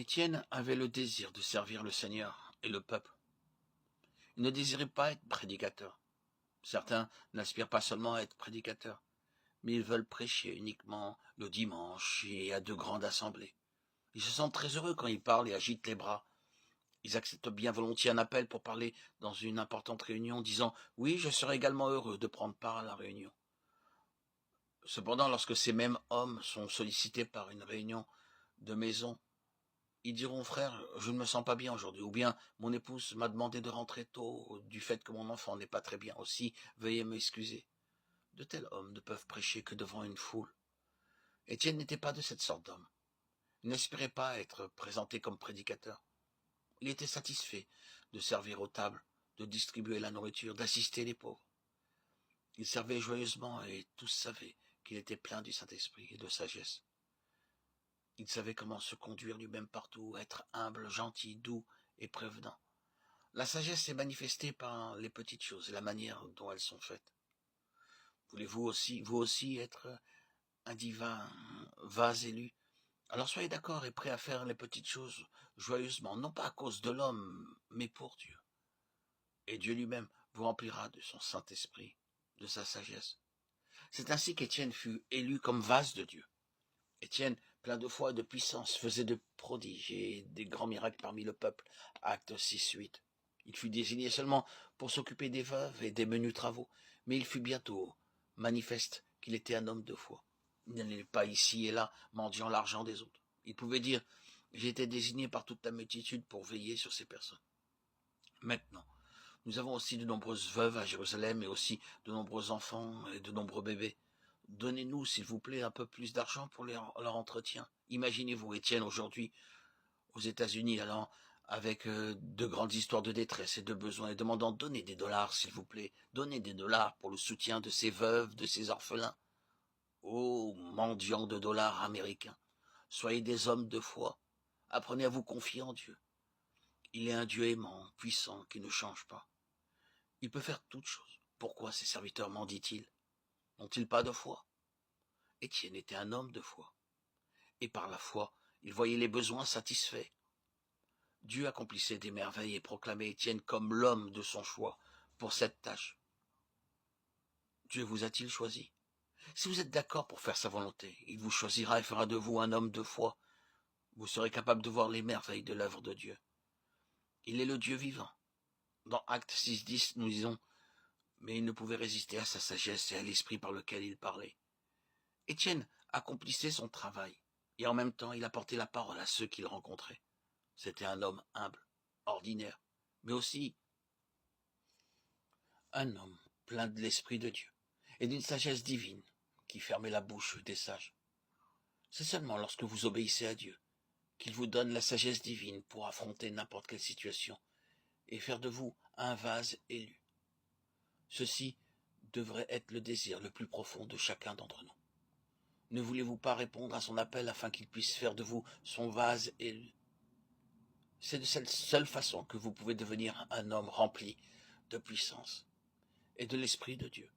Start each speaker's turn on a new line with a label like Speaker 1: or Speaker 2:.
Speaker 1: Étienne avait le désir de servir le Seigneur et le peuple. Il ne désirait pas être prédicateur. Certains n'aspirent pas seulement à être prédicateurs, mais ils veulent prêcher uniquement le dimanche et à de grandes assemblées. Ils se sentent très heureux quand ils parlent et agitent les bras. Ils acceptent bien volontiers un appel pour parler dans une importante réunion, disant « Oui, je serai également heureux de prendre part à la réunion ». Cependant, lorsque ces mêmes hommes sont sollicités par une réunion de maison, ils diront « Frère, je ne me sens pas bien aujourd'hui » ou bien « Mon épouse m'a demandé de rentrer tôt du fait que mon enfant n'est pas très bien aussi, veuillez m'excuser ». De tels hommes ne peuvent prêcher que devant une foule. Étienne n'était pas de cette sorte d'homme. Il n'aspirait pas à être présenté comme prédicateur. Il était satisfait de servir aux tables, de distribuer la nourriture, d'assister les pauvres. Il servait joyeusement et tous savaient qu'il était plein du Saint-Esprit et de sagesse. Il savait comment se conduire lui-même partout, être humble, gentil, doux et prévenant. La sagesse est manifestée par les petites choses et la manière dont elles sont faites. Voulez-vous aussi, vous aussi, être un divin vase élu? Alors soyez d'accord et prêt à faire les petites choses joyeusement, non pas à cause de l'homme, mais pour Dieu. Et Dieu lui-même vous remplira de son Saint-Esprit, de sa sagesse. C'est ainsi qu'Étienne fut élu comme vase de Dieu. Étienne, plein de foi et de puissance, faisait de prodiges et des grands miracles parmi le peuple. Acte 6-8. Il fut désigné seulement pour s'occuper des veuves et des menus travaux, mais il fut bientôt manifeste qu'il était un homme de foi. Il n'allait pas ici et là mendiant l'argent des autres. Il pouvait dire « J'ai été désigné par toute la multitude pour veiller sur ces personnes ». Maintenant, nous avons aussi de nombreuses veuves à Jérusalem et aussi de nombreux enfants et de nombreux bébés. Donnez-nous, s'il vous plaît, un peu plus d'argent pour leur entretien. Imaginez-vous Étienne aujourd'hui aux États-Unis allant avec de grandes histoires de détresse et de besoin et demandant « Donnez des dollars, s'il vous plaît, donnez des dollars pour le soutien de ces veuves, de ces orphelins. » Ô mendiants de dollars américains, soyez des hommes de foi. Apprenez à vous confier en Dieu. Il est un Dieu aimant, puissant, qui ne change pas. Il peut faire toutes choses. Pourquoi ces serviteurs mendient-ils? N'ont-ils pas de foi? Étienne était un homme de foi. Et par la foi, il voyait les besoins satisfaits. Dieu accomplissait des merveilles et proclamait Étienne comme l'homme de son choix pour cette tâche. Dieu vous a-t-il choisi? Si vous êtes d'accord pour faire sa volonté, il vous choisira et fera de vous un homme de foi. Vous serez capable de voir les merveilles de l'œuvre de Dieu. Il est le Dieu vivant. Dans Acte 6-10, nous disons « Mais il ne pouvait résister à sa sagesse et à l'esprit par lequel il parlait. » Étienne accomplissait son travail, et en même temps il apportait la parole à ceux qu'il rencontrait. C'était un homme humble, ordinaire, mais aussi un homme plein de l'Esprit de Dieu et d'une sagesse divine qui fermait la bouche des sages. C'est seulement lorsque vous obéissez à Dieu qu'il vous donne la sagesse divine pour affronter n'importe quelle situation et faire de vous un vase élu. Ceci devrait être le désir le plus profond de chacun d'entre nous. Ne voulez-vous pas répondre à son appel afin qu'il puisse faire de vous son vase élu? C'est de cette seule façon que vous pouvez devenir un homme rempli de puissance et de l'Esprit de Dieu.